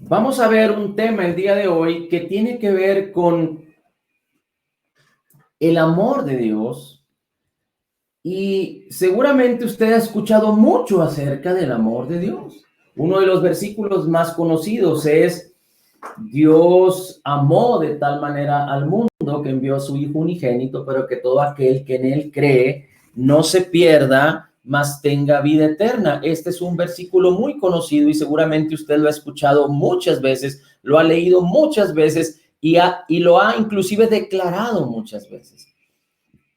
Vamos a ver un tema el día de hoy que tiene que ver con el amor de Dios y seguramente usted ha escuchado mucho acerca del amor de Dios. Uno de los versículos más conocidos es: Dios amó de tal manera al mundo que envió a su Hijo unigénito, pero que todo aquel que en él cree no se pierda, mas tenga vida eterna. Este es un versículo muy conocido y seguramente usted lo ha escuchado muchas veces, lo ha leído muchas veces y lo ha inclusive declarado muchas veces.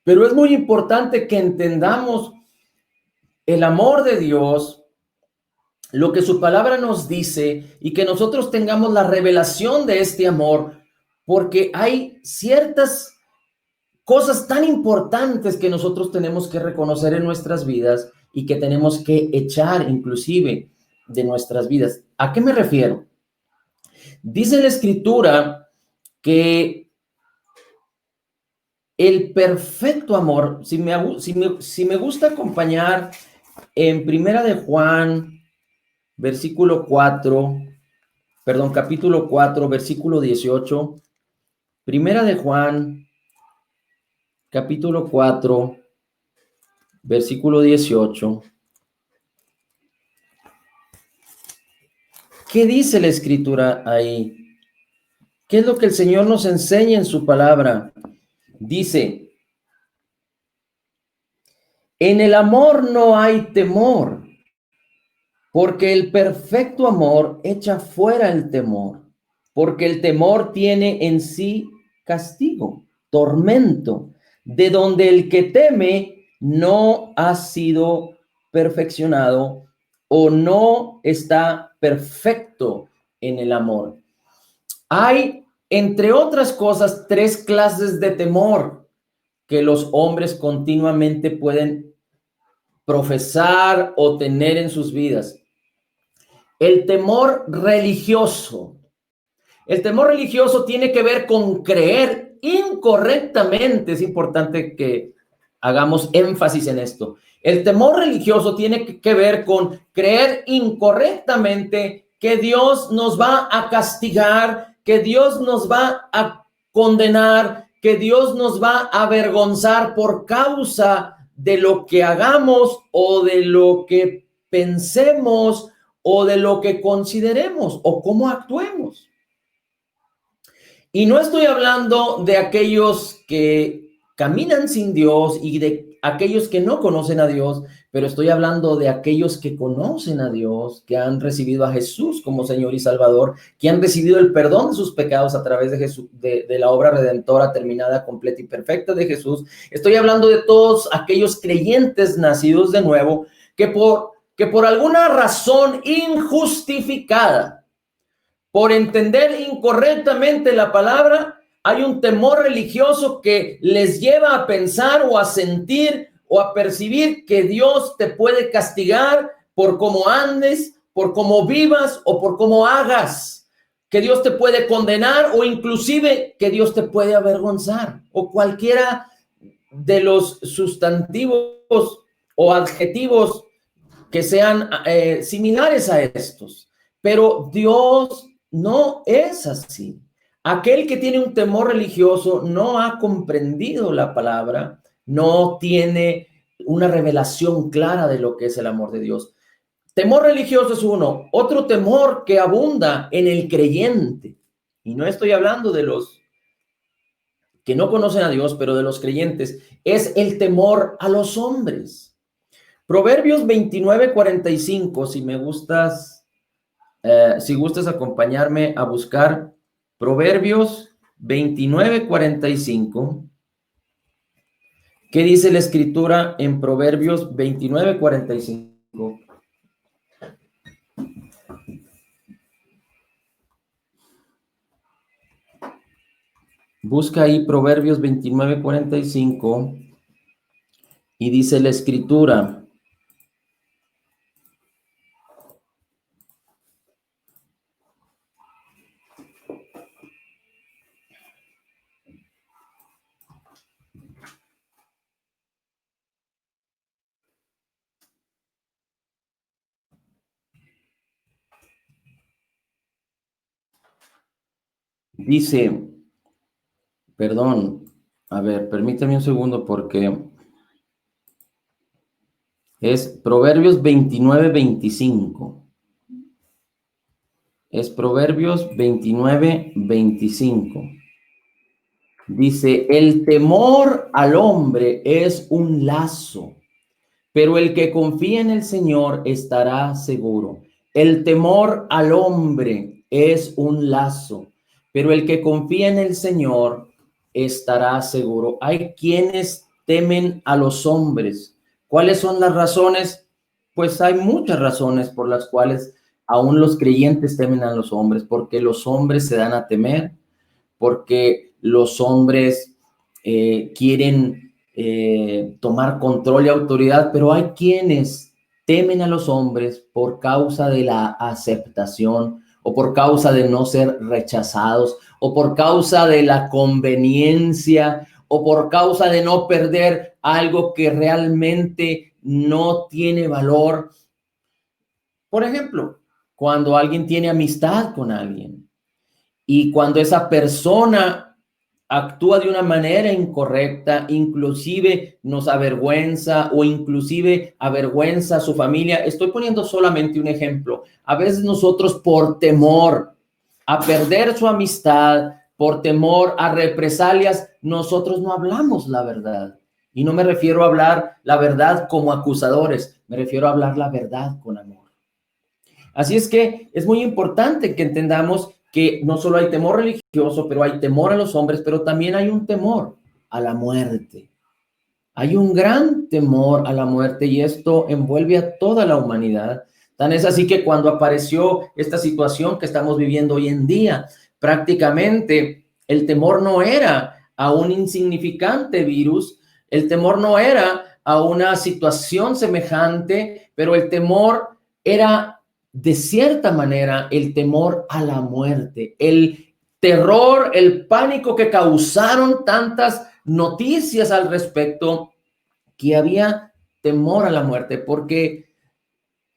Pero es muy importante que entendamos el amor de Dios, lo que su palabra nos dice, y que nosotros tengamos la revelación de este amor, porque hay ciertas cosas tan importantes que nosotros tenemos que reconocer en nuestras vidas y que tenemos que echar inclusive de nuestras vidas. ¿A qué me refiero? Dice la escritura que el perfecto amor, si me gusta acompañar en Primera de Juan, versículo 4, perdón, capítulo 4, versículo 18. Primera de Juan, capítulo 4, versículo 18. ¿Qué dice la escritura ahí? ¿Qué es lo que el Señor nos enseña en su palabra? Dice: en el amor no hay temor, porque el perfecto amor echa fuera el temor, porque el temor tiene en sí castigo, tormento, de donde el que teme no ha sido perfeccionado o no está perfecto en el amor. Hay, entre otras cosas, tres clases de temor que los hombres continuamente pueden profesar o tener en sus vidas. El temor religioso. El temor religioso tiene que ver con creer incorrectamente. Es importante que hagamos énfasis en esto. El temor religioso tiene que ver con creer incorrectamente que Dios nos va a castigar, que Dios nos va a condenar, que Dios nos va a avergonzar por causa de lo que hagamos o de lo que pensemos o de lo que consideremos o cómo actuemos. Y no estoy hablando de aquellos que caminan sin Dios y de aquellos que no conocen a Dios, pero estoy hablando de aquellos que conocen a Dios, que han recibido a Jesús como Señor y Salvador, que han recibido el perdón de sus pecados a través de Jesús, de la obra redentora terminada, completa y perfecta de Jesús. Estoy hablando de todos aquellos creyentes nacidos de nuevo que por alguna razón injustificada, por entender incorrectamente la palabra, hay un temor religioso que les lleva a pensar o a sentir o a percibir que Dios te puede castigar por cómo andes, por cómo vivas o por cómo hagas, que Dios te puede condenar o inclusive que Dios te puede avergonzar o cualquiera de los sustantivos o adjetivos que sean similares a estos. Pero Dios no es así. Aquel que tiene un temor religioso no ha comprendido la palabra, no tiene una revelación clara de lo que es el amor de Dios. Temor religioso es uno. Otro temor que abunda en el creyente, y no estoy hablando de los que no conocen a Dios, pero de los creyentes, es el temor a los hombres. Proverbios 29:45, si gustas acompañarme a buscar Proverbios 29:45. ¿Qué dice la escritura en Proverbios 29:45? Busca ahí Proverbios 29:45 y dice la escritura: Dice, perdón, a ver, permítame un segundo porque es Proverbios 29:25. Es Proverbios 29:25. Dice, el temor al hombre es un lazo, pero el que confía en el Señor estará seguro. El temor al hombre es un lazo, pero el que confía en el Señor estará seguro. Hay quienes temen a los hombres. ¿Cuáles son las razones? Pues hay muchas razones por las cuales aún los creyentes temen a los hombres, porque los hombres se dan a temer, porque los hombres quieren tomar control y autoridad, pero hay quienes temen a los hombres por causa de la aceptación o por causa de no ser rechazados o por causa de la conveniencia o por causa de no perder algo que realmente no tiene valor. Por ejemplo, cuando alguien tiene amistad con alguien, y cuando esa persona actúa de una manera incorrecta, inclusive nos avergüenza o inclusive avergüenza a su familia. Estoy poniendo solamente un ejemplo. A veces nosotros por temor a perder su amistad, por temor a represalias, nosotros no hablamos la verdad. Y no me refiero a hablar la verdad como acusadores, me refiero a hablar la verdad con amor. Así es que es muy importante que entendamos que no solo hay temor religioso, pero hay temor a los hombres, pero también hay un temor a la muerte. Hay un gran temor a la muerte y esto envuelve a toda la humanidad. Tan es así que cuando apareció esta situación que estamos viviendo hoy en día, prácticamente el temor no era a un insignificante virus, el temor no era a una situación semejante, pero el temor era de cierta manera el temor a la muerte, el terror, el pánico que causaron tantas noticias al respecto, que había temor a la muerte, porque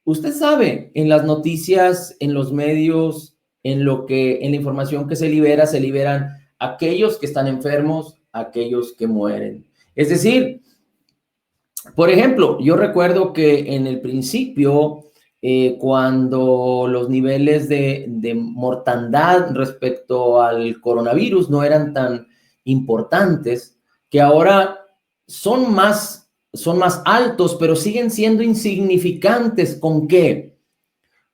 usted sabe, en las noticias, en los medios, en la información que se liberan aquellos que están enfermos, aquellos que mueren. Es decir, por ejemplo, yo recuerdo que en el principio, cuando los niveles de mortandad respecto al coronavirus no eran tan importantes, que ahora son más altos, pero siguen siendo insignificantes. ¿Con qué?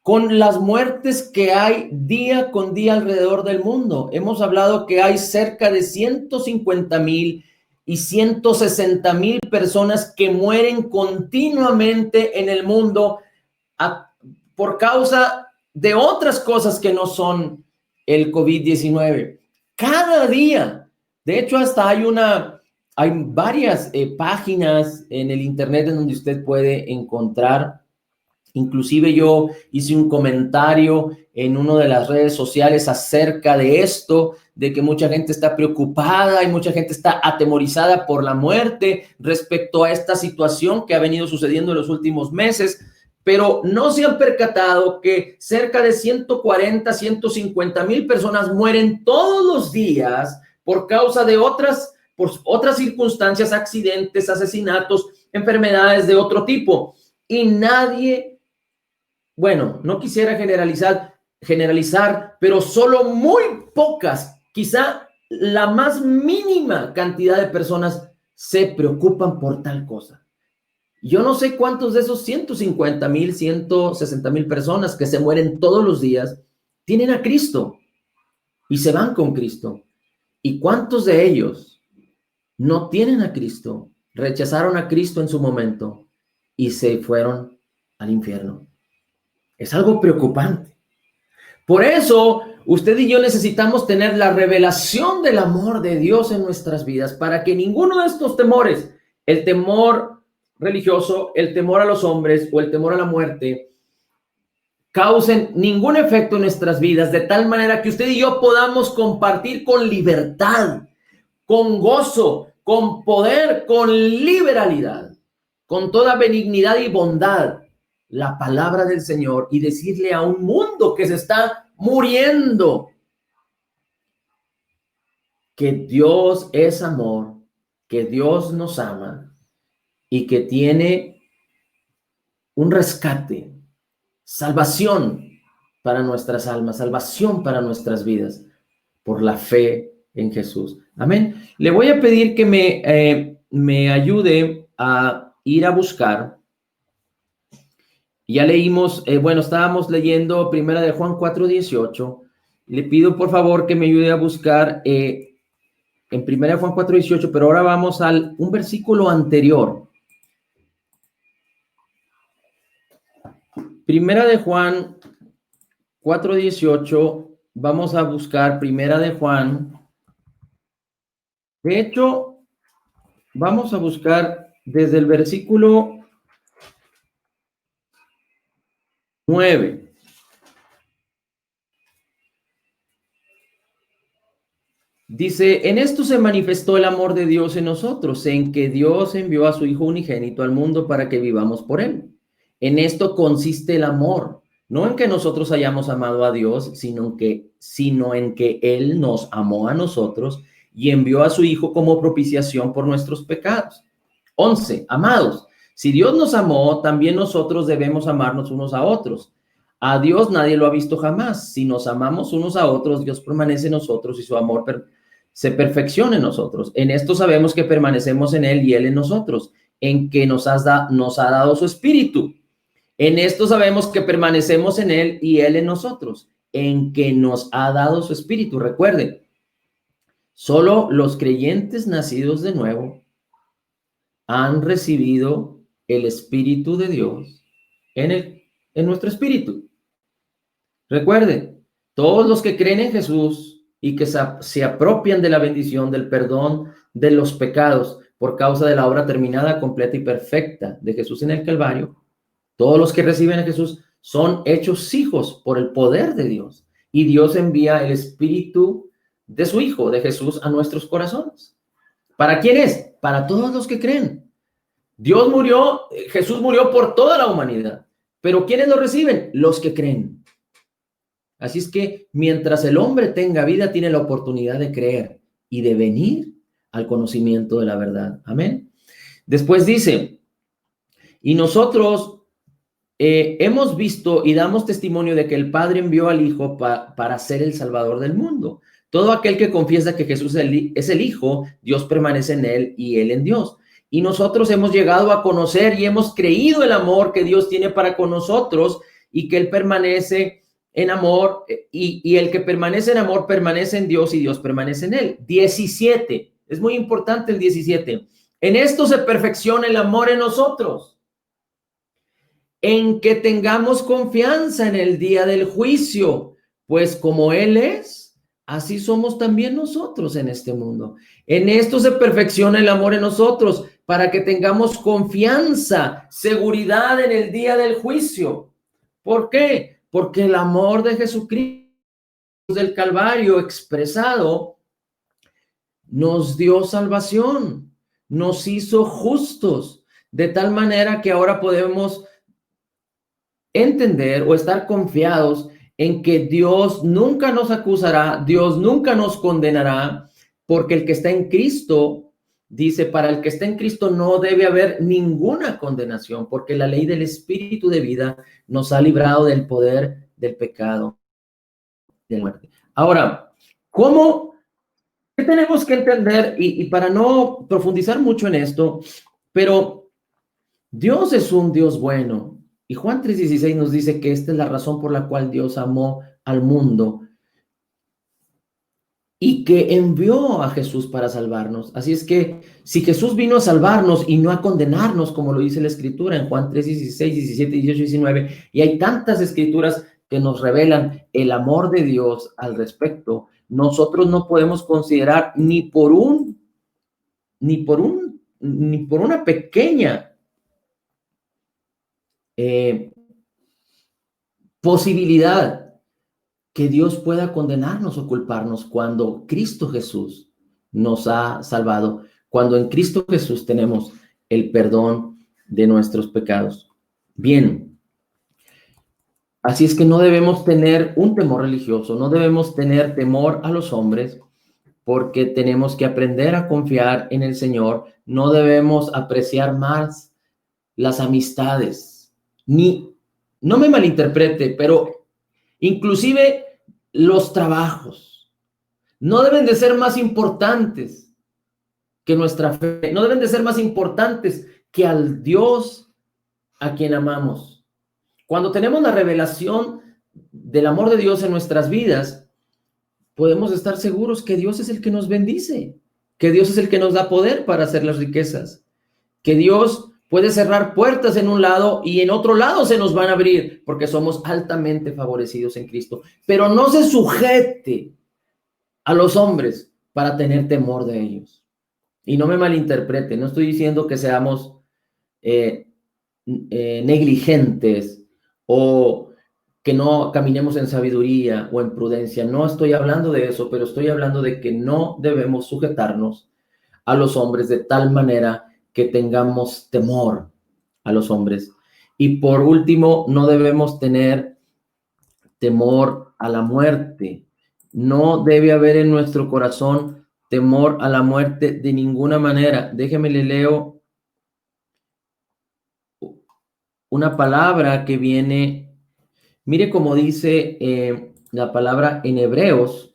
Con las muertes que hay día con día alrededor del mundo. Hemos hablado que hay cerca de 150,000 y 160,000 personas que mueren continuamente en el mundo por causa de otras cosas que no son el COVID-19. Cada día. De hecho, hasta hay varias páginas en el internet en donde usted puede encontrar. Inclusive yo hice un comentario en una de las redes sociales acerca de esto, de que mucha gente está preocupada y mucha gente está atemorizada por la muerte respecto a esta situación que ha venido sucediendo en los últimos meses, pero no se han percatado que cerca de 140, 150,000 personas mueren todos los días por causa de por otras circunstancias, accidentes, asesinatos, enfermedades de otro tipo. Y nadie, bueno, no quisiera generalizar, pero solo muy pocas, quizá la más mínima cantidad de personas se preocupan por tal cosa. Yo no sé cuántos de esos 150,000, 160,000 personas que se mueren todos los días tienen a Cristo y se van con Cristo. ¿Y cuántos de ellos no tienen a Cristo, rechazaron a Cristo en su momento y se fueron al infierno? Es algo preocupante. Por eso, usted y yo necesitamos tener la revelación del amor de Dios en nuestras vidas para que ninguno de estos temores, el temor religioso, el temor a los hombres o el temor a la muerte, causen ningún efecto en nuestras vidas, de tal manera que usted y yo podamos compartir con libertad, con gozo, con poder, con liberalidad, con toda benignidad y bondad, la palabra del Señor y decirle a un mundo que se está muriendo que Dios es amor, que Dios nos ama y que tiene un rescate, salvación para nuestras almas, salvación para nuestras vidas por la fe en Jesús. Amén. Le voy a pedir que me ayude a ir a buscar. Ya leímos, bueno, estábamos leyendo Primera de Juan 4:18. Le pido por favor que me ayude a buscar en Primera de Juan 4:18, pero ahora vamos al un versículo anterior. Primera de Juan 4:18, vamos a buscar Primera de Juan. De hecho, vamos a buscar desde el versículo 9. Dice, en esto se manifestó el amor de Dios en nosotros, en que Dios envió a su Hijo unigénito al mundo para que vivamos por él. En esto consiste el amor, no en que nosotros hayamos amado a Dios, sino en que Él nos amó a nosotros y envió a su Hijo como propiciación por nuestros pecados. 11. Amados, si Dios nos amó, también nosotros debemos amarnos unos a otros. A Dios nadie lo ha visto jamás. Si nos amamos unos a otros, Dios permanece en nosotros y su amor se perfecciona en nosotros. En esto sabemos que permanecemos en Él y Él en nosotros, en que nos ha dado su Espíritu. En esto sabemos que permanecemos en Él y Él en nosotros, en que nos ha dado su Espíritu. Recuerden, solo los creyentes nacidos de nuevo han recibido el Espíritu de Dios en nuestro espíritu. Recuerden, todos los que creen en Jesús y que se apropian de la bendición del perdón de los pecados por causa de la obra terminada, completa y perfecta de Jesús en el Calvario, todos los que reciben a Jesús son hechos hijos por el poder de Dios. Y Dios envía el Espíritu de su Hijo, de Jesús, a nuestros corazones. ¿Para quién es? Para todos los que creen. Jesús murió por toda la humanidad. Pero ¿quiénes lo reciben? Los que creen. Así es que mientras el hombre tenga vida, tiene la oportunidad de creer y de venir al conocimiento de la verdad. Amén. Después dice, y nosotros hemos visto y damos testimonio de que el Padre envió al Hijo para ser el Salvador del mundo. Todo aquel que confiesa que Jesús es el Hijo, Dios permanece en él y él en Dios. Y nosotros hemos llegado a conocer y hemos creído el amor que Dios tiene para con nosotros y que Él permanece en amor y el que permanece en amor permanece en Dios y Dios permanece en él. 17. Es muy importante el 17. En esto se perfecciona el amor en nosotros, en que tengamos confianza en el día del juicio, pues como Él es, así somos también nosotros en este mundo. En esto se perfecciona el amor en nosotros, para que tengamos confianza, seguridad en el día del juicio. ¿Por qué? Porque el amor de Jesucristo del Calvario expresado nos dio salvación, nos hizo justos, de tal manera que ahora podemos entender o estar confiados en que Dios nunca nos acusará, Dios nunca nos condenará, porque el que está en Cristo, dice, para el que está en Cristo no debe haber ninguna condenación, porque la ley del Espíritu de vida nos ha librado del poder del pecado, de la muerte. Ahora, ¿qué tenemos que entender? Y para no profundizar mucho en esto, pero Dios es un Dios bueno. Y Juan 3:16 nos dice que esta es la razón por la cual Dios amó al mundo y que envió a Jesús para salvarnos. Así es que si Jesús vino a salvarnos y no a condenarnos, como lo dice la Escritura en Juan 3:16, 17, 18, 19, y hay tantas escrituras que nos revelan el amor de Dios al respecto, nosotros no podemos considerar ni por una pequeña posibilidad que Dios pueda condenarnos o culparnos cuando Cristo Jesús nos ha salvado, cuando en Cristo Jesús tenemos el perdón de nuestros pecados. Bien, así es que no debemos tener un temor religioso, no debemos tener temor a los hombres, porque tenemos que aprender a confiar en el Señor. No debemos apreciar más las amistades, no me malinterprete, pero inclusive los trabajos no deben de ser más importantes que nuestra fe, no deben de ser más importantes que al Dios a quien amamos. Cuando tenemos la revelación del amor de Dios en nuestras vidas, podemos estar seguros que Dios es el que nos bendice, que Dios es el que nos da poder para hacer las riquezas, que Dios puede cerrar puertas en un lado y en otro lado se nos van a abrir porque somos altamente favorecidos en Cristo. Pero no se sujete a los hombres para tener temor de ellos. Y no me malinterprete, no estoy diciendo que seamos negligentes o que no caminemos en sabiduría o en prudencia. No estoy hablando de eso, pero estoy hablando de que no debemos sujetarnos a los hombres de tal manera que tengamos temor a los hombres. Y por último, no debemos tener temor a la muerte. No debe haber en nuestro corazón temor a la muerte de ninguna manera. Déjeme le leo una palabra que viene, mire cómo dice la palabra en Hebreos,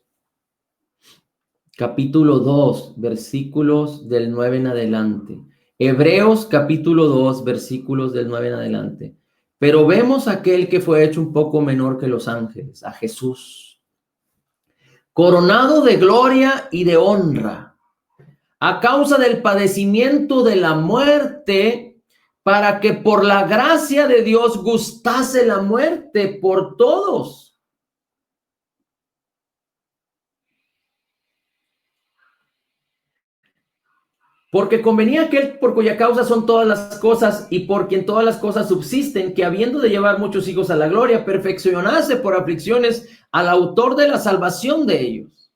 capítulo 2, versículos del 9 en adelante. Hebreos capítulo 2, versículos del 9 en adelante. Pero vemos a aquel que fue hecho un poco menor que los ángeles, a Jesús, coronado de gloria y de honra, a causa del padecimiento de la muerte, para que por la gracia de Dios gustase la muerte por todos. Porque convenía aquel por cuya causa son todas las cosas y por quien todas las cosas subsisten, que habiendo de llevar muchos hijos a la gloria, perfeccionase por aflicciones al autor de la salvación de ellos.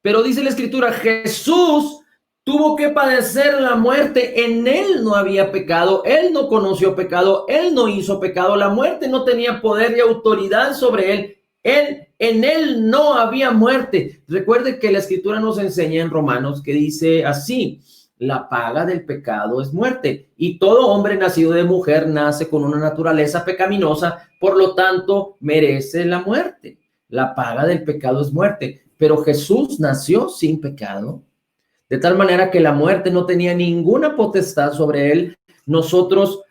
Pero dice la Escritura, Jesús tuvo que padecer la muerte, en él no había pecado, él no conoció pecado, él no hizo pecado, la muerte no tenía poder y autoridad sobre él. En él no había muerte. Recuerde que la Escritura nos enseña en Romanos que dice así: la paga del pecado es muerte, y todo hombre nacido de mujer nace con una naturaleza pecaminosa, por lo tanto merece la muerte. La paga del pecado es muerte, pero Jesús nació sin pecado, de tal manera que la muerte no tenía ninguna potestad sobre él. Nosotros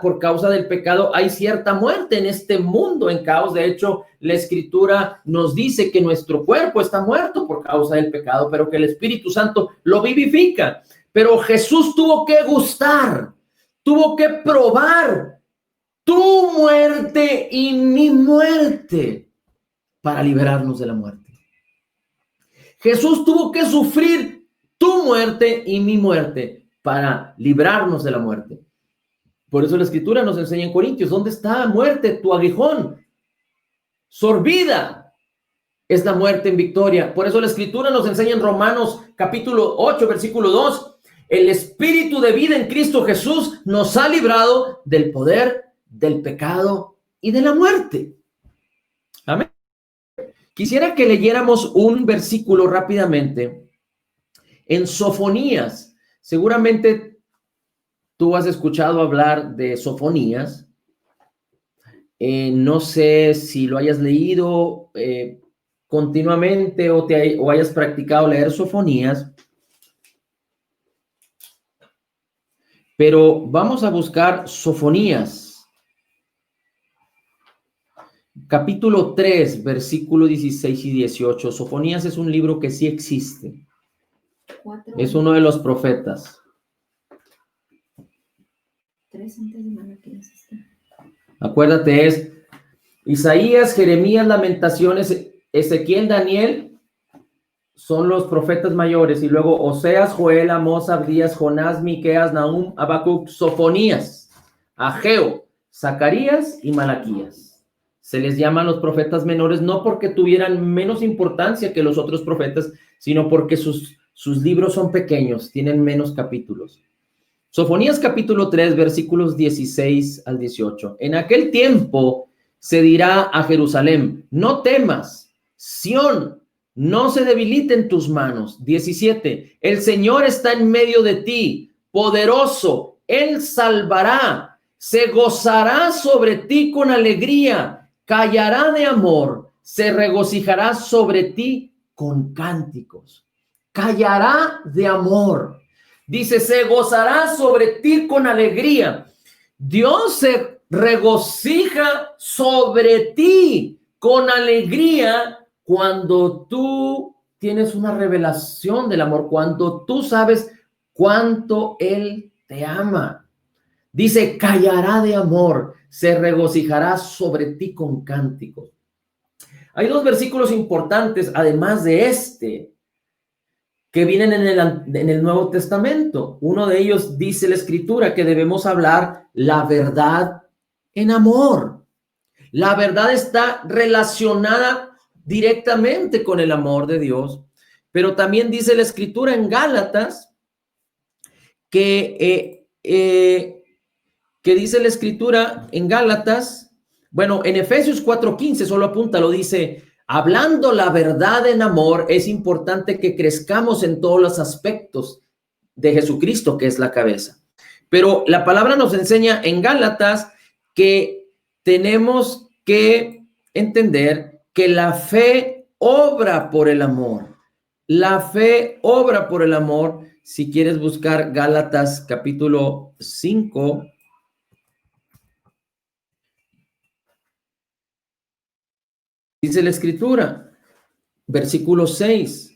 por causa del pecado, hay cierta muerte en este mundo en caos. De hecho, la Escritura nos dice que nuestro cuerpo está muerto por causa del pecado, pero que el Espíritu Santo lo vivifica. Pero Jesús tuvo que gustar, tuvo que probar tu muerte y mi muerte para liberarnos de la muerte. Jesús tuvo que sufrir tu muerte y mi muerte para librarnos de la muerte. Por eso la Escritura nos enseña en Corintios: ¿dónde está, muerte, tu aguijón? Sorbida es la muerte en victoria. Por eso la Escritura nos enseña en Romanos capítulo 8, versículo 2: el Espíritu de vida en Cristo Jesús nos ha librado del poder del pecado y de la muerte. Amén. Quisiera que leyéramos un versículo rápidamente en Sofonías. Seguramente tú has escuchado hablar de Sofonías. No sé si lo hayas leído continuamente o hayas practicado leer Sofonías. Pero vamos a buscar Sofonías, capítulo 3, versículo 16 y 18. Sofonías es un libro que sí existe. Es uno de los profetas. Acuérdate, es Isaías, Jeremías, Lamentaciones, Ezequiel, Daniel son los profetas mayores, y luego Oseas, Joel, Amós, Abdías, Jonás, Miqueas, Nahum, Habacuc, Sofonías, Ageo, Zacarías y Malaquías. Se les llaman los profetas menores no porque tuvieran menos importancia que los otros profetas, sino porque sus libros son pequeños, tienen menos capítulos. Sofonías capítulo 3, versículos 16 al 18. En aquel tiempo se dirá a Jerusalén: no temas, Sión, no se debiliten tus manos. 17, el Señor está en medio de ti, poderoso, Él salvará, se gozará sobre ti con alegría, callará de amor, se regocijará sobre ti con cánticos. Callará de amor. Dice, se gozará sobre ti con alegría. Dios se regocija sobre ti con alegría cuando tú tienes una revelación del amor, cuando tú sabes cuánto Él te ama. Dice, callará de amor, se regocijará sobre ti con cánticos. Hay dos versículos importantes, además de este, que vienen en el Nuevo Testamento. Uno de ellos dice la Escritura que debemos hablar la verdad en amor. La verdad está relacionada directamente con el amor de Dios, pero también dice la Escritura en Gálatas que dice la Escritura en Gálatas, bueno, en Efesios 4:15, solo apúntalo, dice, hablando la verdad en amor, es importante que crezcamos en todos los aspectos de Jesucristo, que es la cabeza. Pero la palabra nos enseña en Gálatas que tenemos que entender que la fe obra por el amor. La fe obra por el amor. Si quieres buscar Gálatas capítulo 5, dice la Escritura, versículo 6,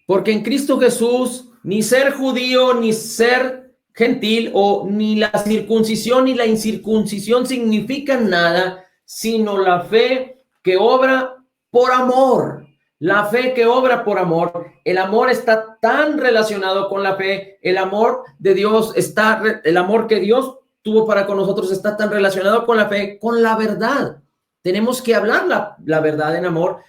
porque en Cristo Jesús ni ser judío ni ser gentil o ni la circuncisión ni la incircuncisión significan nada, sino la fe que obra por amor. La fe que obra por amor. El amor está tan relacionado con la fe. El amor de Dios el amor que Dios tuvo para con nosotros está tan relacionado con la fe, con la verdad. Tenemos que hablar la verdad en amor.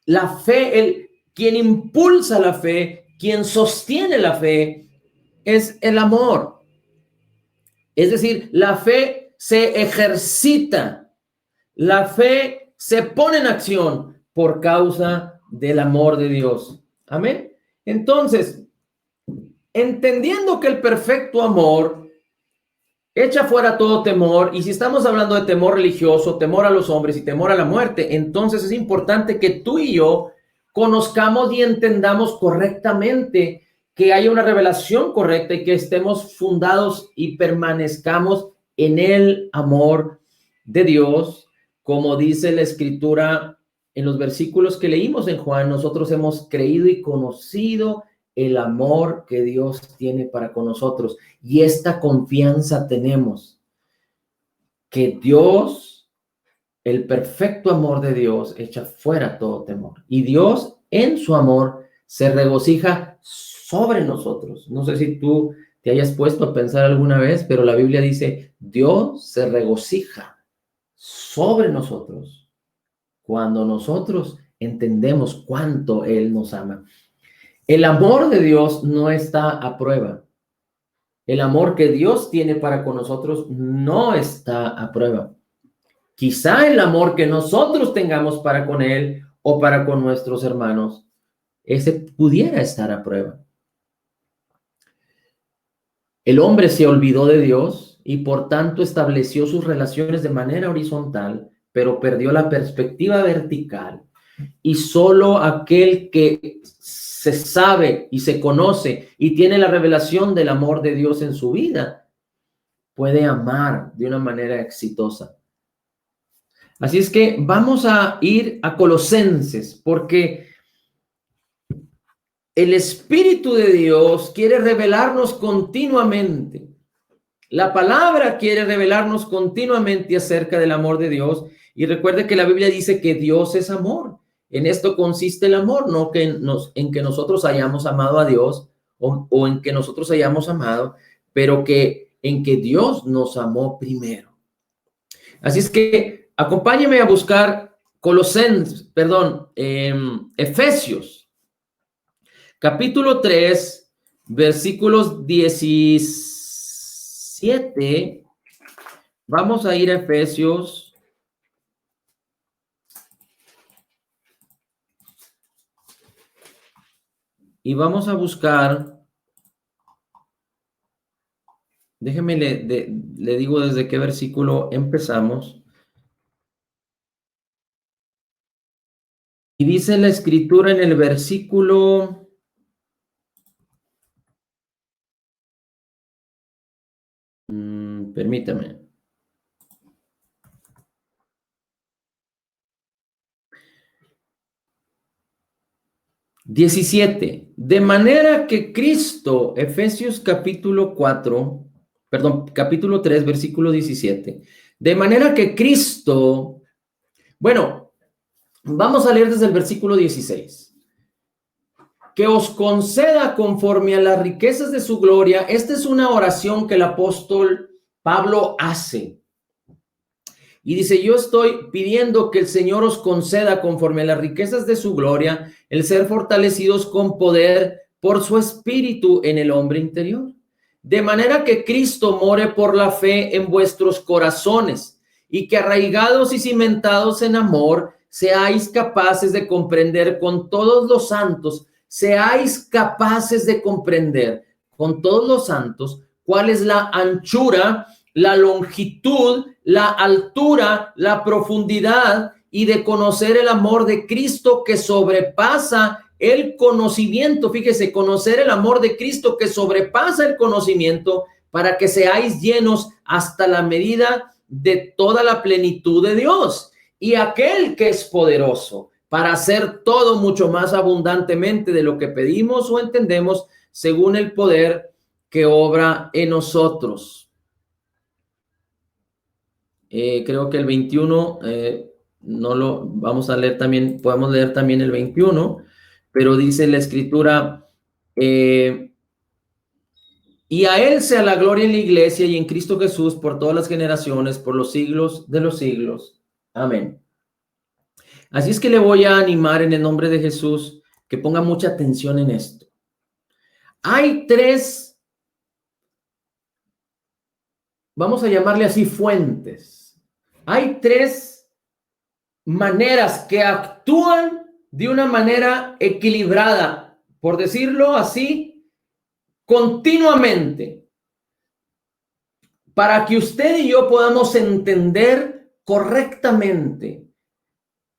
La fe, quien impulsa la fe, quien sostiene la fe, es el amor. Es decir, la fe se ejercita, la fe se pone en acción por causa del amor de Dios. Amén. Entonces, entendiendo que el perfecto amor echa fuera todo temor, y si estamos hablando de temor religioso, temor a los hombres y temor a la muerte, entonces es importante que tú y yo conozcamos y entendamos correctamente, que haya una revelación correcta y que estemos fundados y permanezcamos en el amor de Dios, como dice la Escritura en los versículos que leímos en Juan. Nosotros hemos creído y conocido el amor que Dios tiene para con nosotros. Y esta confianza tenemos, que Dios, el perfecto amor de Dios, echa fuera todo temor. Y Dios, en su amor, se regocija sobre nosotros. No sé si tú te hayas puesto a pensar alguna vez, pero la Biblia dice, Dios se regocija sobre nosotros cuando nosotros entendemos cuánto Él nos ama. El amor de Dios no está a prueba. El amor que Dios tiene para con nosotros no está a prueba. Quizá el amor que nosotros tengamos para con Él o para con nuestros hermanos, ese pudiera estar a prueba. El hombre se olvidó de Dios y por tanto estableció sus relaciones de manera horizontal, pero perdió la perspectiva vertical. Y solo aquel que se sabe y se conoce y tiene la revelación del amor de Dios en su vida puede amar de una manera exitosa. Así es que vamos a ir a Colosenses, porque el Espíritu de Dios quiere revelarnos continuamente. La palabra quiere revelarnos continuamente acerca del amor de Dios. Y recuerde que la Biblia dice que Dios es amor. En esto consiste el amor, no en que nosotros hayamos amado a Dios o en que nosotros hayamos amado, pero que en que Dios nos amó primero. Así es que acompáñeme a buscar Efesios, capítulo 3, versículos 17. Vamos a ir a Efesios y vamos a buscar, déjeme le digo desde qué versículo empezamos. Y dice la escritura en el versículo, permítame. 17. De manera que Cristo, Efesios capítulo 4, perdón, capítulo 3, versículo 17. De manera que Cristo, bueno, vamos a leer desde el versículo 16. Que os conceda conforme a las riquezas de su gloria. Esta es una oración que el apóstol Pablo hace. Y dice, yo estoy pidiendo que el Señor os conceda conforme a las riquezas de su gloria, el ser fortalecidos con poder por su espíritu en el hombre interior. De manera que Cristo more por la fe en vuestros corazones y que arraigados y cimentados en amor, seáis capaces de comprender con todos los santos, seáis capaces de comprender con todos los santos cuál es la anchura, la longitud, la altura, la profundidad y de conocer el amor de Cristo que sobrepasa el conocimiento. Fíjese, conocer el amor de Cristo que sobrepasa el conocimiento para que seáis llenos hasta la medida de toda la plenitud de Dios. Y aquel que es poderoso para hacer todo mucho más abundantemente de lo que pedimos o entendemos según el poder que obra en nosotros. Creo que el 21 no lo vamos a leer también, podemos leer también el 21, pero dice la escritura, y a él sea la gloria en la iglesia y en Cristo Jesús por todas las generaciones, por los siglos de los siglos. Amén. Así es que le voy a animar en el nombre de Jesús que ponga mucha atención en esto. Hay tres, vamos a llamarle así, fuentes. Hay tres maneras que actúan de una manera equilibrada, por decirlo así, continuamente, para que usted y yo podamos entender correctamente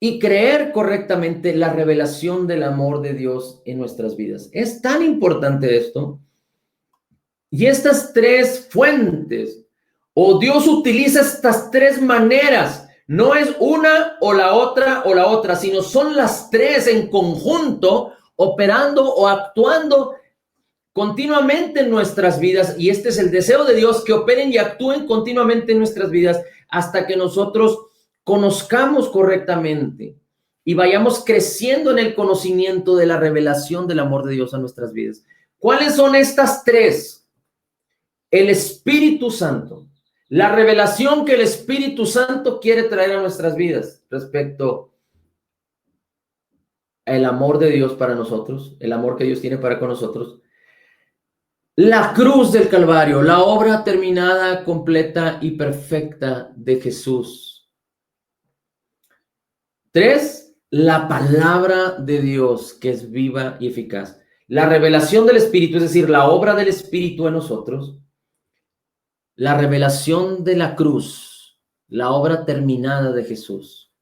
y creer correctamente la revelación del amor de Dios en nuestras vidas. Es tan importante esto. Y estas tres fuentes, o Dios utiliza estas tres maneras, no es una o la otra, sino son las tres en conjunto, operando o actuando continuamente en nuestras vidas. Y este es el deseo de Dios, que operen y actúen continuamente en nuestras vidas hasta que nosotros conozcamos correctamente y vayamos creciendo en el conocimiento de la revelación del amor de Dios a nuestras vidas. ¿Cuáles son estas tres? El Espíritu Santo, la revelación que el Espíritu Santo quiere traer a nuestras vidas respecto al amor de Dios para nosotros, el amor que Dios tiene para con nosotros. La cruz del Calvario, la obra terminada, completa y perfecta de Jesús. 3, la palabra de Dios que es viva y eficaz. La revelación del Espíritu, es decir, la obra del Espíritu en nosotros. La revelación de la cruz, la obra terminada de Jesús.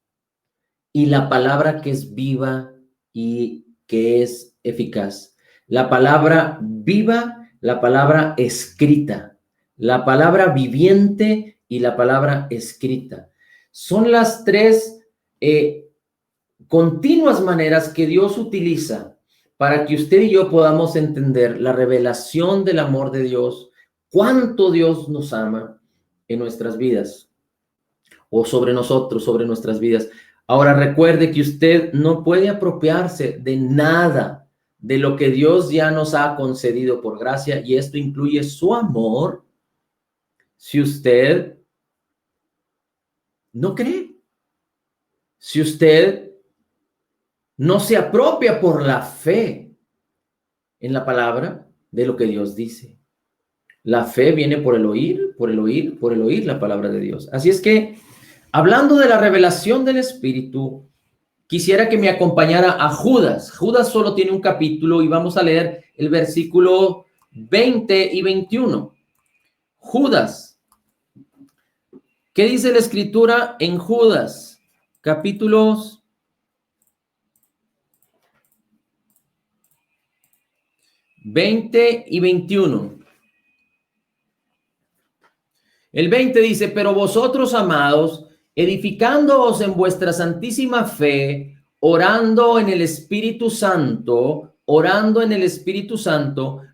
Y la palabra que es viva y que es eficaz. La palabra viva, la palabra escrita, la palabra viviente y la palabra escrita. Son las tres continuas maneras que Dios utiliza para que usted y yo podamos entender la revelación del amor de Dios, cuánto Dios nos ama en nuestras vidas o sobre nosotros, sobre nuestras vidas. Ahora recuerde que usted no puede apropiarse de nada de lo que Dios ya nos ha concedido por gracia, y esto incluye su amor, si usted no cree, si usted no se apropia por la fe en la palabra de lo que Dios dice. La fe viene por el oír, por el oír, por el oír la palabra de Dios. Así es que, hablando de la revelación del Espíritu, quisiera que me acompañara a Judas. Judas solo tiene un capítulo y vamos a leer el versículo 20 y 21. Judas. ¿Qué dice la escritura en Judas? Capítulos 20 y 21. El 20 dice, pero vosotros, amados, edificándoos en vuestra santísima fe, orando en el Espíritu Santo,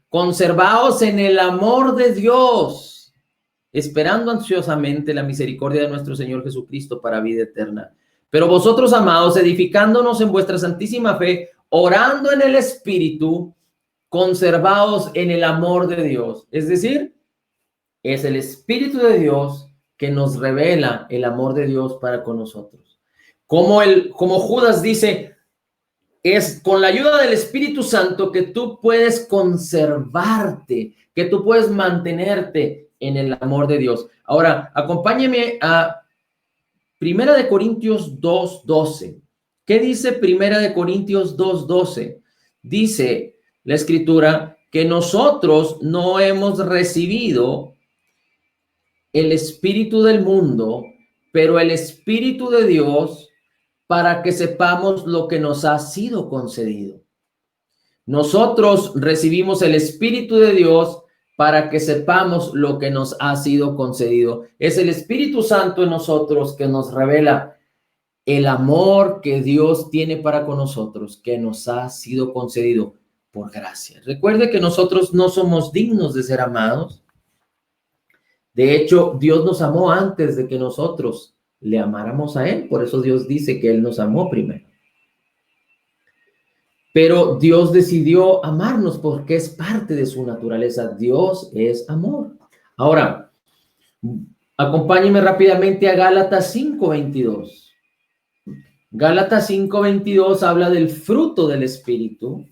conservaos en el amor de Dios, esperando ansiosamente la misericordia de nuestro Señor Jesucristo para vida eterna. Pero vosotros, amados, edificándonos en vuestra santísima fe, orando en el Espíritu, conservaos en el amor de Dios. Es decir, es el Espíritu de Dios que nos revela el amor de Dios para con nosotros. Como Judas dice, es con la ayuda del Espíritu Santo que tú puedes conservarte, que tú puedes mantenerte en el amor de Dios. Ahora, acompáñeme a Primera de Corintios 2:12. ¿Qué dice Primera de Corintios 2:12? Dice la Escritura que nosotros no hemos recibido el espíritu del mundo, pero el Espíritu de Dios, para que sepamos lo que nos ha sido concedido. Nosotros recibimos el Espíritu de Dios para que sepamos lo que nos ha sido concedido. Es el Espíritu Santo en nosotros que nos revela el amor que Dios tiene para con nosotros, que nos ha sido concedido por gracia. Recuerde que nosotros no somos dignos de ser amados. De hecho, Dios nos amó antes de que nosotros le amáramos a Él. Por eso Dios dice que Él nos amó primero. Pero Dios decidió amarnos porque es parte de su naturaleza. Dios es amor. Ahora, acompáñenme rápidamente a Gálatas 5:22. Gálatas 5:22 habla del fruto del Espíritu.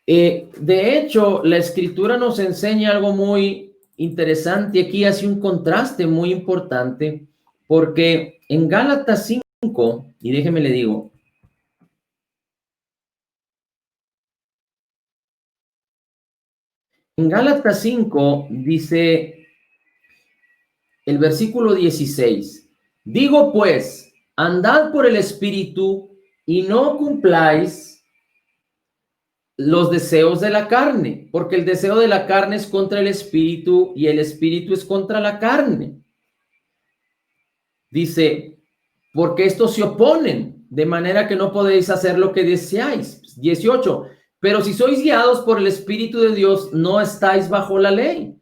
De hecho, la Escritura nos enseña algo muy interesante. Aquí hace un contraste muy importante, porque en Gálatas 5, y déjeme le digo, en Gálatas 5 dice el versículo 16, digo pues, andad por el Espíritu y no cumpláis los deseos de la carne, porque el deseo de la carne es contra el Espíritu y el Espíritu es contra la carne. Dice, porque estos se oponen, de manera que no podéis hacer lo que deseáis. 18, pero si sois guiados por el Espíritu de Dios, no estáis bajo la ley.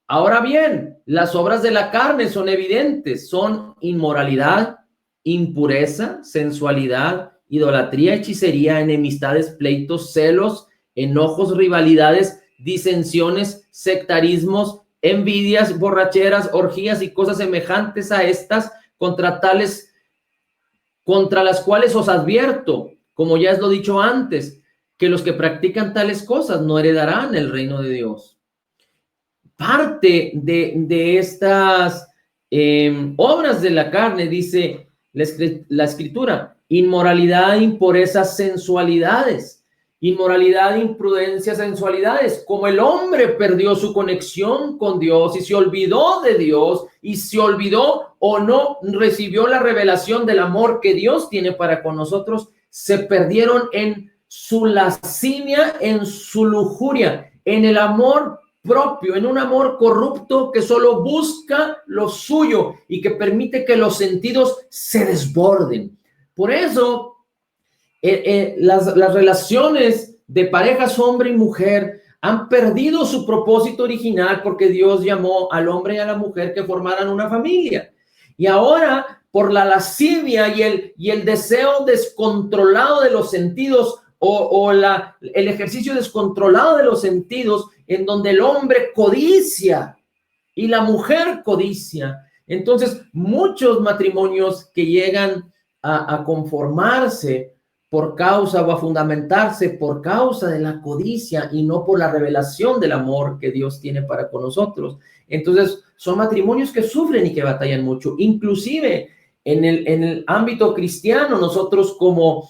Ahora bien, las obras de la carne son evidentes, son inmoralidad, impureza, sensualidad, idolatría, hechicería, enemistades, pleitos, celos, enojos, rivalidades, disensiones, sectarismos, envidias, borracheras, orgías y cosas semejantes a estas, contra las cuales os advierto, como ya os lo he dicho antes, que los que practican tales cosas no heredarán el reino de Dios. Parte de estas obras de la carne, dice la Escritura, inmoralidad, impurezas, sensualidades, inmoralidad, imprudencia, sensualidades, como el hombre perdió su conexión con Dios y se olvidó de Dios y se olvidó o no recibió la revelación del amor que Dios tiene para con nosotros, se perdieron en su lascivia, en su lujuria, en el amor propio, en un amor corrupto que solo busca lo suyo y que permite que los sentidos se desborden. Por eso, las relaciones de parejas hombre y mujer han perdido su propósito original porque Dios llamó al hombre y a la mujer que formaran una familia. Y ahora, por la lascivia y el deseo descontrolado de los sentidos el ejercicio descontrolado de los sentidos, en donde el hombre codicia y la mujer codicia. Entonces, muchos matrimonios que llegan a conformarse por causa o a fundamentarse por causa de la codicia y no por la revelación del amor que Dios tiene para con nosotros. Entonces, son matrimonios que sufren y que batallan mucho. Inclusive, En el ámbito cristiano, nosotros como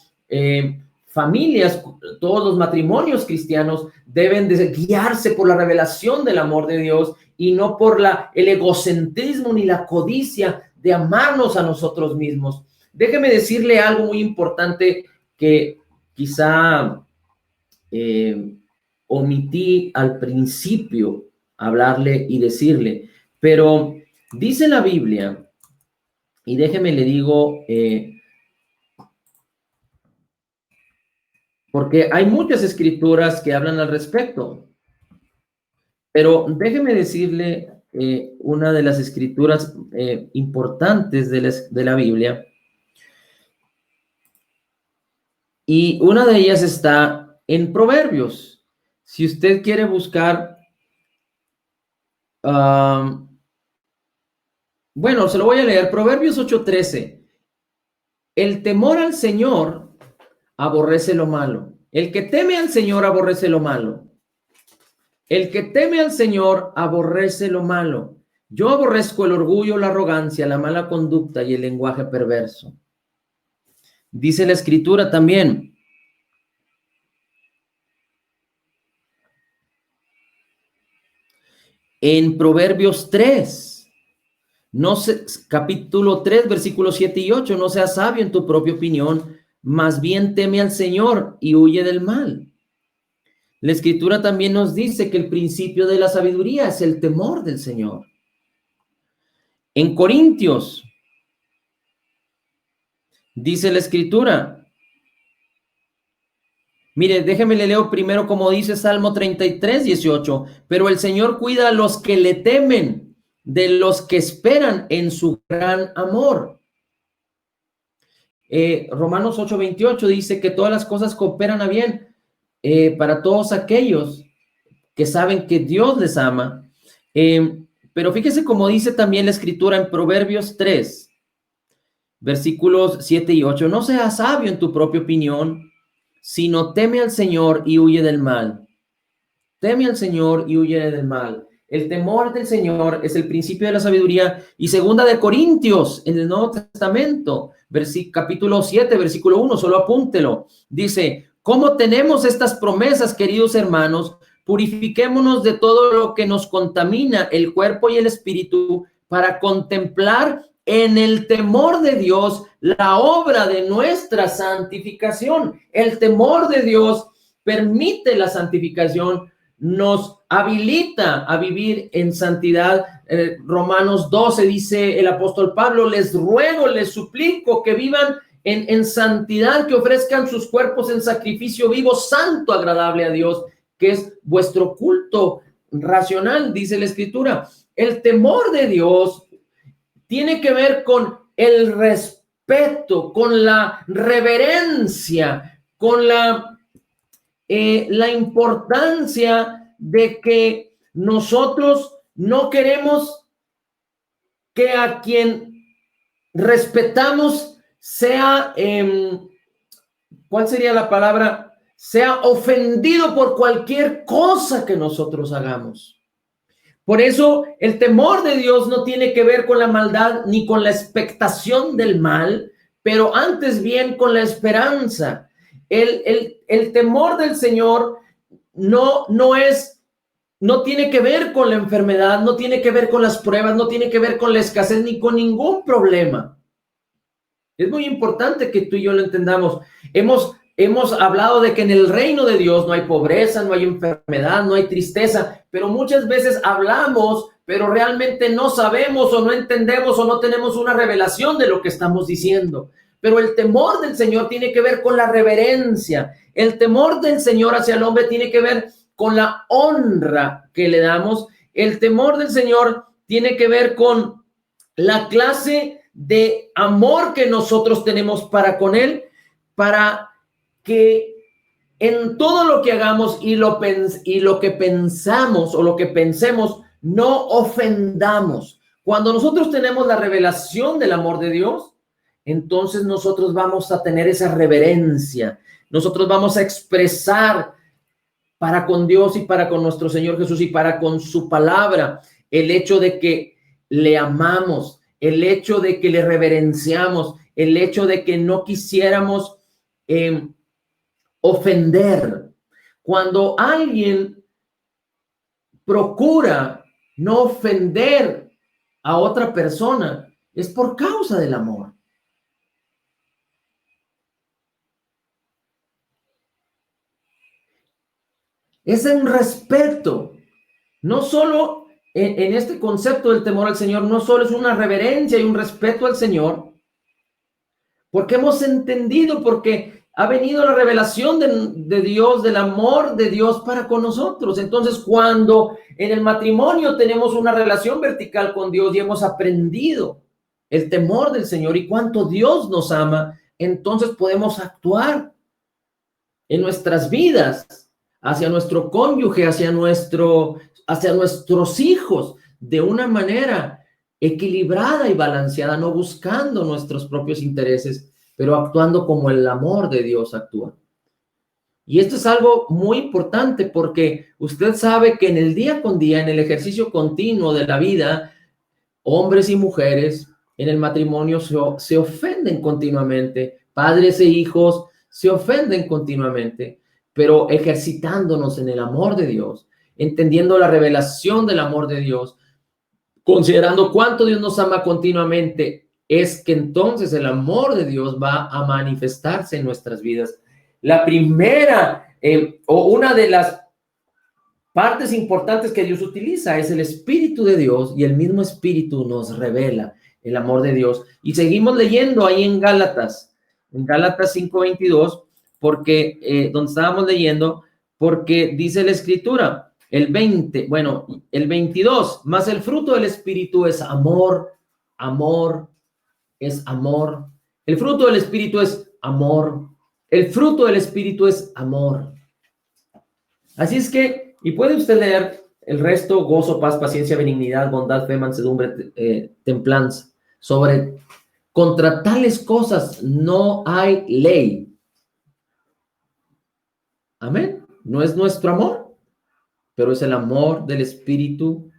familias, todos los matrimonios cristianos deben de guiarse por la revelación del amor de Dios y no por el egocentrismo ni la codicia de amarnos a nosotros mismos. Déjeme decirle algo muy importante que quizá omití al principio hablarle y decirle, pero dice la Biblia, y déjeme le digo, porque hay muchas escrituras que hablan al respecto, pero déjeme decirle una de las escrituras importantes de la Biblia, y una de ellas está en Proverbios. Si usted quiere buscar, bueno, se lo voy a leer, Proverbios 8:13. El temor al Señor aborrece lo malo. El que teme al Señor aborrece lo malo. El que teme al Señor aborrece lo malo. Yo aborrezco el orgullo, la arrogancia, la mala conducta y el lenguaje perverso. Dice la Escritura también. En Proverbios 3, capítulo 3, versículos 7 y 8, no seas sabio en tu propia opinión, más bien teme al Señor y huye del mal. La Escritura también nos dice que el principio de la sabiduría es el temor del Señor. En Corintios, dice la Escritura, mire, déjeme le leo primero como dice Salmo 33:18, pero el Señor cuida a los que le temen, de los que esperan en su gran amor. Romanos 8:28 dice que todas las cosas cooperan a bien para todos aquellos que saben que Dios les ama. Pero fíjese como dice también la Escritura en Proverbios 3, versículos 7 y 8. No seas sabio en tu propia opinión, sino teme al Señor y huye del mal. Teme al Señor y huye del mal. El temor del Señor es el principio de la sabiduría. Y segunda de Corintios, en el Nuevo Testamento, capítulo 7, versículo 1, solo apúntelo. Dice, ¿cómo tenemos estas promesas, queridos hermanos? Purifiquémonos de todo lo que nos contamina el cuerpo y el espíritu para contemplar en el temor de Dios la obra de nuestra santificación. El temor de Dios permite la santificación, nos habilita a vivir en santidad. Romanos 12 dice el apóstol Pablo, les ruego, les suplico que vivan en santidad, que ofrezcan sus cuerpos en sacrificio vivo, santo, agradable a Dios, que es vuestro culto racional, dice la Escritura. El temor de Dios tiene que ver con el respeto, con la reverencia, con la importancia de que nosotros no queremos que a quien respetamos sea, ¿cuál sería la palabra? Sea ofendido por cualquier cosa que nosotros hagamos. Por eso el temor de Dios no tiene que ver con la maldad ni con la expectación del mal, pero antes bien con la esperanza. El temor del Señor no tiene que ver con la enfermedad, no tiene que ver con las pruebas, no tiene que ver con la escasez ni con ningún problema. Es muy importante que tú y yo lo entendamos. Hemos hablado de que en el reino de Dios no hay pobreza, no hay enfermedad, no hay tristeza, pero muchas veces hablamos, pero realmente no sabemos o no entendemos o no tenemos una revelación de lo que estamos diciendo. Pero el temor del Señor tiene que ver con la reverencia. El temor del Señor hacia el hombre tiene que ver con la honra que le damos. El temor del Señor tiene que ver con la clase de amor que nosotros tenemos para con Él, para que en todo lo que hagamos y lo que pensamos o lo que pensemos, no ofendamos. Cuando nosotros tenemos la revelación del amor de Dios, entonces nosotros vamos a tener esa reverencia. Nosotros vamos a expresar para con Dios y para con nuestro Señor Jesús y para con su palabra el hecho de que le amamos, el hecho de que le reverenciamos, el hecho de que no quisiéramos ofender. Cuando alguien procura no ofender a otra persona, es por causa del amor. Es un respeto. No solo en este concepto del temor al Señor, no solo es una reverencia y un respeto al Señor, porque hemos entendido, porque ha venido la revelación de Dios, del amor de Dios para con nosotros. Entonces, cuando en el matrimonio tenemos una relación vertical con Dios y hemos aprendido el temor del Señor y cuánto Dios nos ama, entonces podemos actuar en nuestras vidas hacia nuestro cónyuge, hacia nuestros hijos, de una manera equilibrada y balanceada, no buscando nuestros propios intereses, pero actuando como el amor de Dios actúa. Y esto es algo muy importante porque usted sabe que en el día con día, en el ejercicio continuo de la vida, hombres y mujeres en el matrimonio se ofenden continuamente, padres e hijos se ofenden continuamente, pero ejercitándonos en el amor de Dios, entendiendo la revelación del amor de Dios, considerando cuánto Dios nos ama continuamente, es que entonces el amor de Dios va a manifestarse en nuestras vidas. La primera o una de las partes importantes que Dios utiliza es el Espíritu de Dios, y el mismo Espíritu nos revela el amor de Dios. Y seguimos leyendo ahí en Gálatas 5:22, porque donde estábamos leyendo, porque dice la Escritura, el 22, más el fruto del Espíritu es amor, es amor. El fruto del Espíritu es amor. El fruto del Espíritu es amor. Así es que, y puede usted leer el resto: gozo, paz, paciencia, benignidad, bondad, fe, mansedumbre, templanza. Contra tales cosas no hay ley. Amén. No es nuestro amor, pero es el amor del Espíritu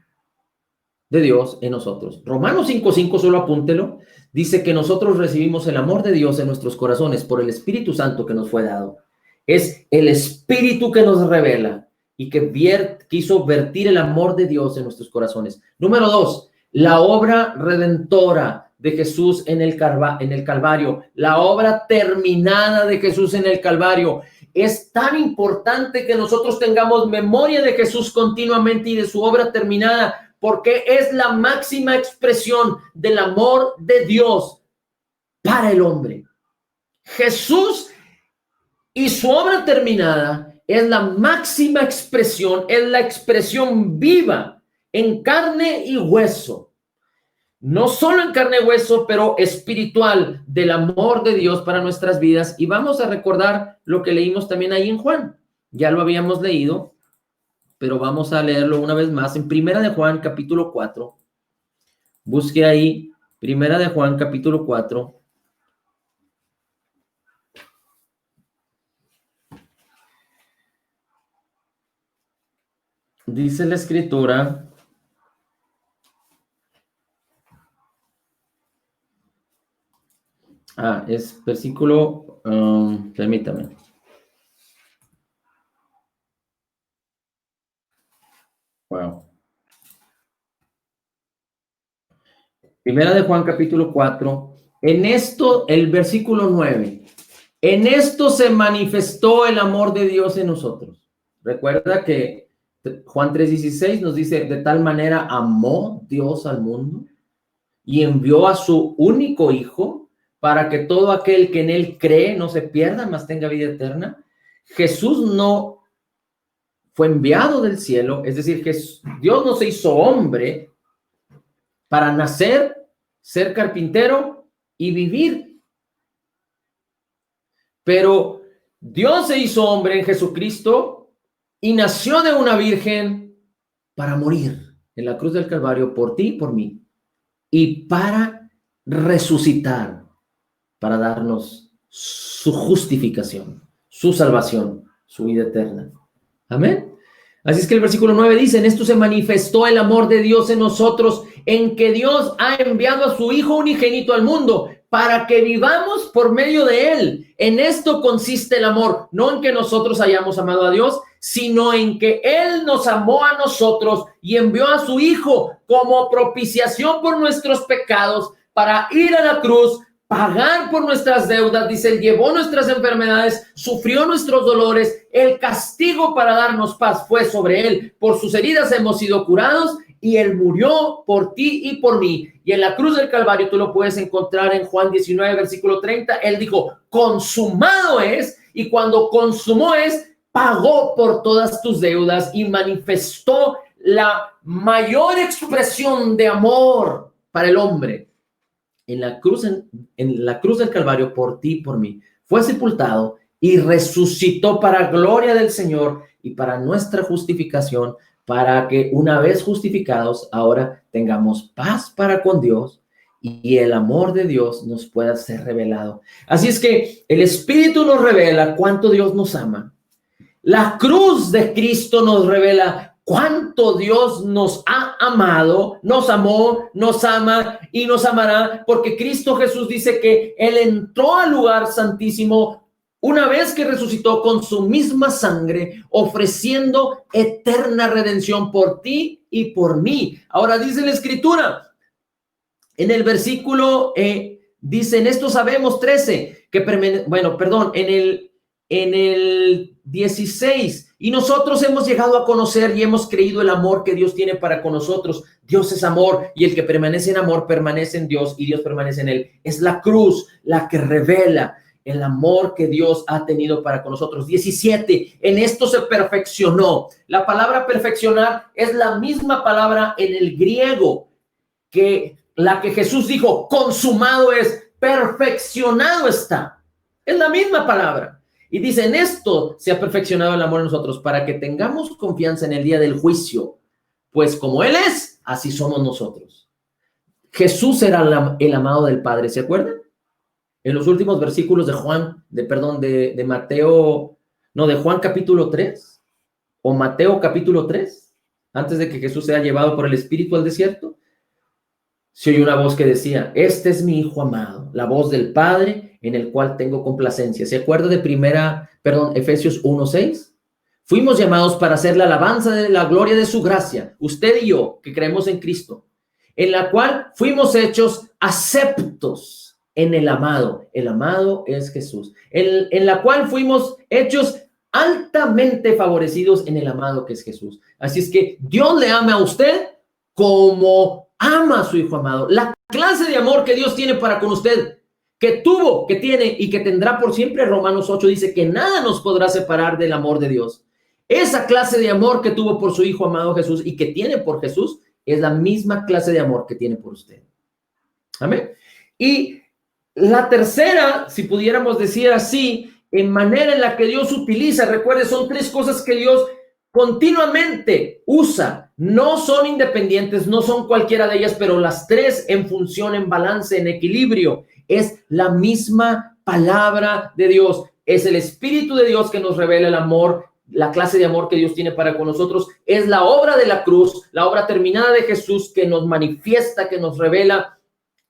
de Dios en nosotros. Romanos 5:5, solo apúntelo, dice que nosotros recibimos el amor de Dios en nuestros corazones por el Espíritu Santo que nos fue dado. Es el Espíritu que nos revela y que quiso vertir el amor de Dios en nuestros corazones. Número 2, la obra redentora de Jesús en el Calvario, la obra terminada de Jesús en el Calvario. Es tan importante que nosotros tengamos memoria de Jesús continuamente y de su obra terminada, porque es la máxima expresión del amor de Dios para el hombre. Jesús y su obra terminada es la máxima expresión, es la expresión viva en carne y hueso. No solo en carne y hueso, pero espiritual, del amor de Dios para nuestras vidas. Y vamos a recordar lo que leímos también ahí en Juan. Ya lo habíamos leído, pero vamos a leerlo una vez más en Primera de Juan, capítulo 4. Busque ahí, Primera de Juan, capítulo 4. Dice la Escritura: es versículo, permítame. Wow. Primera de Juan, capítulo 4. En esto, el versículo 9. En esto se manifestó el amor de Dios en nosotros. Recuerda que Juan 3:16 nos dice: de tal manera amó Dios al mundo y envió a su único Hijo para que todo aquel que en él cree no se pierda, mas tenga vida eterna. Jesús no fue enviado del cielo, es decir, que Dios no se hizo hombre para nacer, ser carpintero y vivir. Pero Dios se hizo hombre en Jesucristo y nació de una virgen para morir en la cruz del Calvario por ti y por mí, y para resucitar, para darnos su justificación, su salvación, su vida eterna. Amén. Así es que el versículo 9 dice: en esto se manifestó el amor de Dios en nosotros, en que Dios ha enviado a su Hijo unigénito al mundo para que vivamos por medio de Él. En esto consiste el amor, no en que nosotros hayamos amado a Dios, sino en que Él nos amó a nosotros y envió a su Hijo como propiciación por nuestros pecados para ir a la cruz, pagar por nuestras deudas. Dice, Él llevó nuestras enfermedades, sufrió nuestros dolores, el castigo para darnos paz fue sobre Él. Por sus heridas hemos sido curados y Él murió por ti y por mí. Y en la cruz del Calvario, tú lo puedes encontrar en Juan 19, versículo 30, Él dijo, consumado es, y cuando consumó es, pagó por todas tus deudas y manifestó la mayor expresión de amor para el hombre. En la cruz del Calvario, por ti y por mí, fue sepultado y resucitó para gloria del Señor y para nuestra justificación, para que una vez justificados, ahora tengamos paz para con Dios y el amor de Dios nos pueda ser revelado. Así es que el Espíritu nos revela cuánto Dios nos ama. La cruz de Cristo nos revela cuánto Dios nos ha amado, nos amó, nos ama y nos amará, porque Cristo Jesús dice que Él entró al lugar santísimo una vez que resucitó con su misma sangre, ofreciendo eterna redención por ti y por mí. Ahora dice la Escritura, en el versículo, dice, en esto sabemos 13, en el 16, y nosotros hemos llegado a conocer y hemos creído el amor que Dios tiene para con nosotros. Dios es amor y el que permanece en amor permanece en Dios y Dios permanece en él. Es la cruz la que revela el amor que Dios ha tenido para con nosotros. 17, en esto se perfeccionó. La palabra perfeccionar es la misma palabra en el griego que la que Jesús dijo, consumado es, perfeccionado está. Es la misma palabra. Y dice, en esto se ha perfeccionado el amor en nosotros para que tengamos confianza en el día del juicio, pues como Él es, así somos nosotros. Jesús era el amado del Padre, ¿se acuerdan? En los últimos versículos de Juan capítulo 3, o Mateo capítulo 3, antes de que Jesús sea llevado por el Espíritu al desierto, se oyó una voz que decía, este es mi Hijo amado, la voz del Padre en el cual tengo complacencia. ¿Se acuerda de Efesios 1:6? Fuimos llamados para hacer la alabanza de la gloria de su gracia, usted y yo, que creemos en Cristo, en la cual fuimos hechos aceptos en el amado. El amado es Jesús. En la cual fuimos hechos altamente favorecidos en el amado que es Jesús. Así es que Dios le ama a usted como ama a su Hijo amado. La clase de amor que Dios tiene para con usted, que tuvo, que tiene y que tendrá por siempre. Romanos 8 dice que nada nos podrá separar del amor de Dios. Esa clase de amor que tuvo por su Hijo amado Jesús y que tiene por Jesús es la misma clase de amor que tiene por usted. Amén. Y la tercera, si pudiéramos decir así, en manera en la que Dios utiliza, recuerde, son tres cosas que Dios continuamente usa. No son independientes, no son cualquiera de ellas, pero las tres en función, en balance, en equilibrio. Es la misma palabra de Dios. Es el Espíritu de Dios que nos revela el amor, la clase de amor que Dios tiene para con nosotros. Es la obra de la cruz, la obra terminada de Jesús que nos manifiesta, que nos revela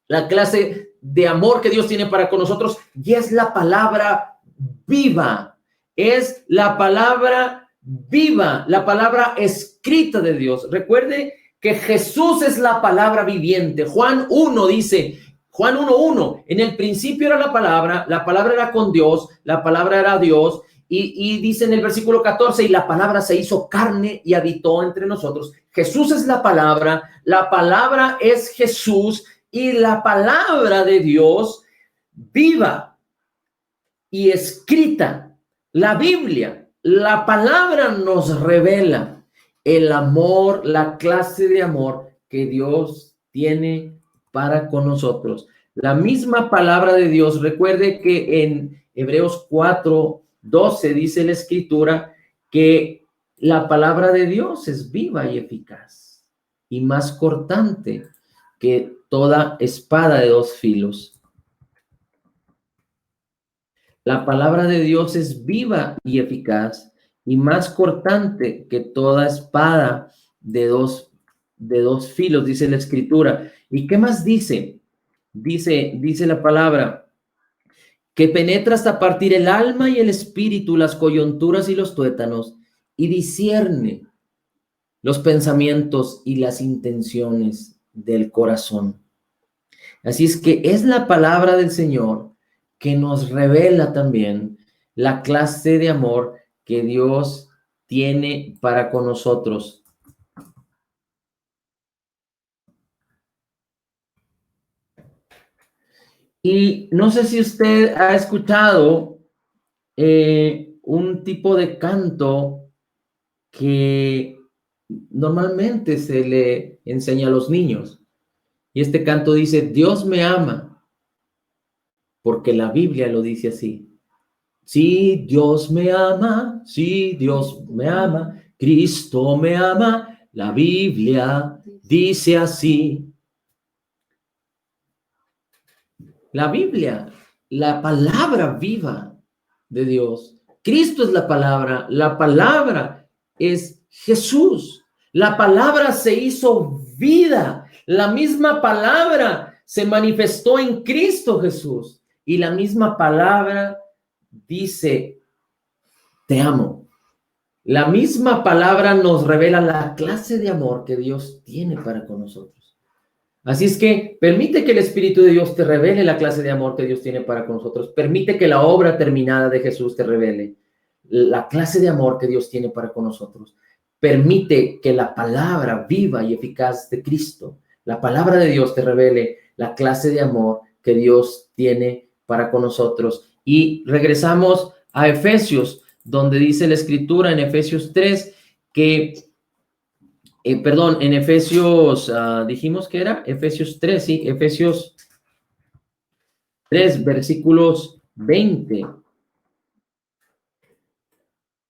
la clase de amor que Dios tiene para con nosotros. Y es la palabra viva. Es la palabra viva, la palabra escrita de Dios. Recuerde que Jesús es la palabra viviente. Juan 1 dice, Juan 1:1, en el principio era la palabra era con Dios, la palabra era Dios, y dice en el versículo 14, y la palabra se hizo carne y habitó entre nosotros. Jesús es la palabra es Jesús, y la palabra de Dios viva y escrita, la Biblia. La palabra nos revela el amor, la clase de amor que Dios tiene para con nosotros. La misma palabra de Dios, recuerde que en Hebreos 4:12 dice la Escritura que la palabra de Dios es viva y eficaz y más cortante que toda espada de dos filos. La palabra de Dios es viva y eficaz y más cortante que toda espada de de dos filos, dice la Escritura. ¿Y qué más dice? Dice la palabra, que penetra hasta partir el alma y el espíritu, las coyunturas y los tuétanos, y discierne los pensamientos y las intenciones del corazón. Así es que es la palabra del Señor que nos revela también la clase de amor que Dios tiene para con nosotros. Y no sé si usted ha escuchado un tipo de canto que normalmente se le enseña a los niños. Y este canto dice, Dios me ama, porque la Biblia lo dice así. Sí, Dios me ama, sí, Dios me ama, Cristo me ama, la Biblia dice así. La Biblia, la palabra viva de Dios. Cristo es la palabra es Jesús. La palabra se hizo vida, la misma palabra se manifestó en Cristo Jesús y la misma palabra dice, te amo. La misma palabra nos revela la clase de amor que Dios tiene para con nosotros. Así es que permite que el Espíritu de Dios te revele la clase de amor que Dios tiene para con nosotros. Permite que la obra terminada de Jesús te revele la clase de amor que Dios tiene para con nosotros. Permite que la palabra viva y eficaz de Cristo, la palabra de Dios te revele la clase de amor que Dios tiene para con nosotros. Y regresamos a Efesios, donde dice la Escritura en Efesios 3 que en Efesios, dijimos que era Efesios 3, sí, Efesios 3, versículos 20.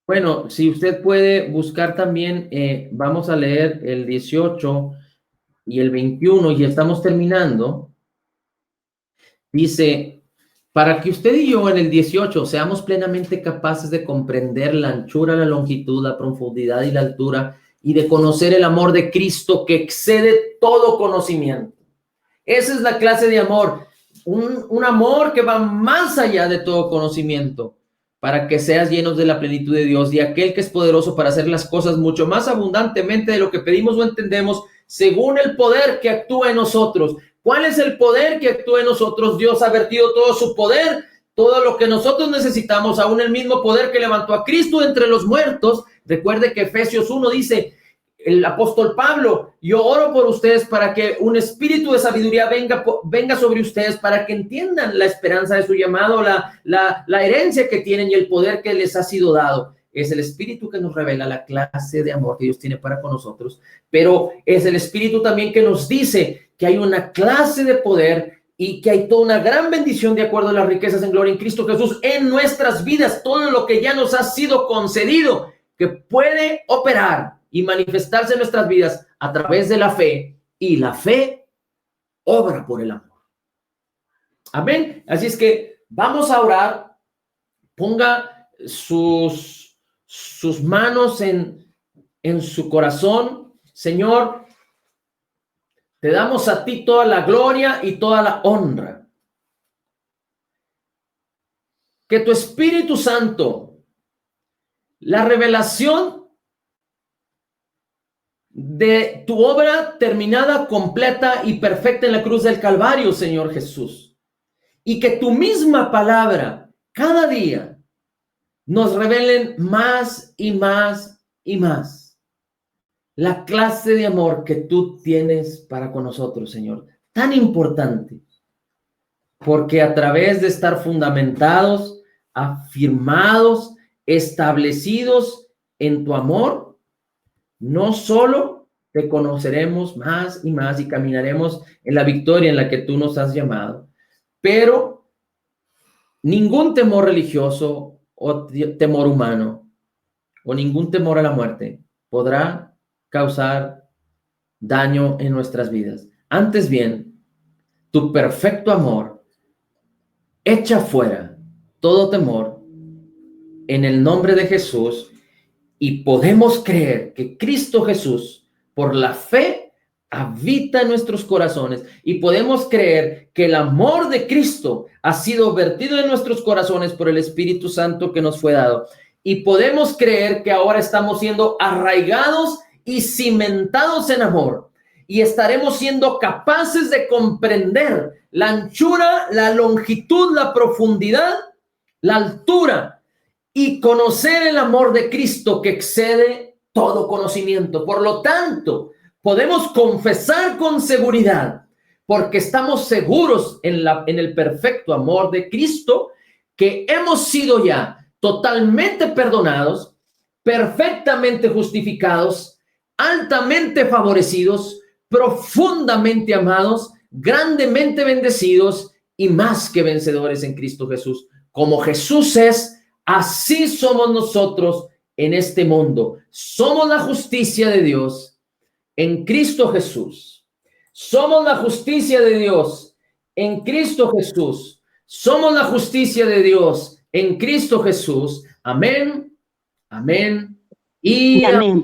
Bueno, si usted puede buscar también, vamos a leer el 18 y el 21 y estamos terminando. Dice, para que usted y yo en el 18 seamos plenamente capaces de comprender la anchura, la longitud, la profundidad y la altura y de conocer el amor de Cristo que excede todo conocimiento. Esa es la clase de amor, un amor que va más allá de todo conocimiento, para que seas llenos de la plenitud de Dios y aquel que es poderoso para hacer las cosas mucho más abundantemente de lo que pedimos o entendemos, según el poder que actúa en nosotros. ¿Cuál es el poder que actúa en nosotros? Dios ha vertido todo su poder, todo lo que nosotros necesitamos, aún el mismo poder que levantó a Cristo entre los muertos. Recuerde que Efesios 1 dice, el apóstol Pablo, yo oro por ustedes para que un espíritu de sabiduría venga sobre ustedes, para que entiendan la esperanza de su llamado, la herencia que tienen y el poder que les ha sido dado. Es el Espíritu que nos revela la clase de amor que Dios tiene para con nosotros, pero es el Espíritu también que nos dice que hay una clase de poder y que hay toda una gran bendición de acuerdo a las riquezas en gloria en Cristo Jesús en nuestras vidas, todo lo que ya nos ha sido concedido, que puede operar y manifestarse en nuestras vidas a través de la fe, y la fe obra por el amor. Amén. Así es que vamos a orar. Ponga sus manos en su corazón. Señor, te damos a ti toda la gloria y toda la honra. Que tu Espíritu Santo, la revelación de tu obra terminada, completa y perfecta en la cruz del Calvario, Señor Jesús, y que tu misma palabra cada día nos revelen más y más y más la clase de amor que tú tienes para con nosotros, Señor, tan importante, porque a través de estar fundamentados, afirmados, establecidos en tu amor, no solo te conoceremos más y caminaremos en la victoria en la que tú nos has llamado, pero ningún temor religioso o temor humano o ningún temor a la muerte podrá causar daño en nuestras vidas. Antes bien, tu perfecto amor echa fuera todo temor en el nombre de Jesús. Y podemos creer que Cristo Jesús, por la fe, habita en nuestros corazones y podemos creer que el amor de Cristo ha sido vertido en nuestros corazones por el Espíritu Santo que nos fue dado. Y podemos creer que ahora estamos siendo arraigados y cimentados en amor. Y estaremos siendo capaces de comprender la anchura, la longitud, la profundidad, la altura y conocer el amor de Cristo que excede todo conocimiento. Por lo tanto, podemos confesar con seguridad, porque estamos seguros en el perfecto amor de Cristo, que hemos sido ya totalmente perdonados, perfectamente justificados, altamente favorecidos, profundamente amados, grandemente bendecidos y más que vencedores en Cristo Jesús. Como Jesús es, así somos nosotros en este mundo. Somos la justicia de Dios en Cristo Jesús. Somos la justicia de Dios en Cristo Jesús. Somos la justicia de Dios en Cristo Jesús. Amén, amén y amén. Amén.